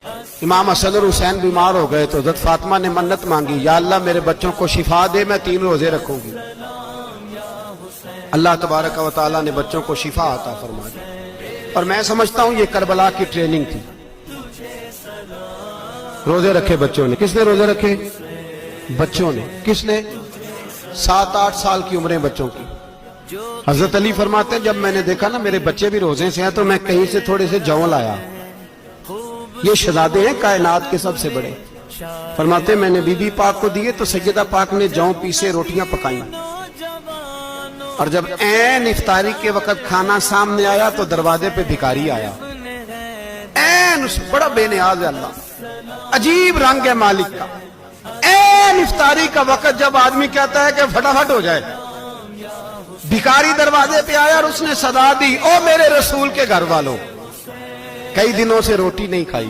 امام حسن اور حسین بیمار ہو گئے تو حضرت فاطمہ نے منت مانگی، یا اللہ میرے بچوں کو شفا دے، میں 3 روزے رکھوں گی۔ اللہ تبارک و تعالیٰ نے بچوں کو شفا عطا فرما دی۔ اور میں سمجھتا ہوں یہ کربلا کی ٹریننگ تھی۔ روزے رکھے بچوں نے۔ کس نے روزے رکھے؟ بچوں نے۔ کس نے؟ 7-8 سال کی عمریں بچوں کی۔ حضرت علی فرماتے ہیں جب میں نے دیکھا نا میرے بچے بھی روزے سے ہیں تو میں کہیں سے تھوڑے سے جوں لایا۔ یہ شہزادے ہیں کائنات کے سب سے بڑے۔ فرماتے ہیں میں نے بی بی پاک کو دیے تو سیدہ پاک نے جوں پیسے روٹیاں پکائیں، اور جب عین افطاری کے وقت کھانا سامنے آیا تو دروازے پہ بھکاری آیا۔ عین بڑا بے نیاز ہے اللہ، عجیب رنگ ہے مالک کا۔ عین افطاری کا وقت جب آدمی کہتا ہے کہ فٹافٹ ہو جائے، بھکاری دروازے پہ آیا اور اس نے صدا دی، او میرے رسول کے گھر والوں، کئی دنوں سے روٹی نہیں کھائی۔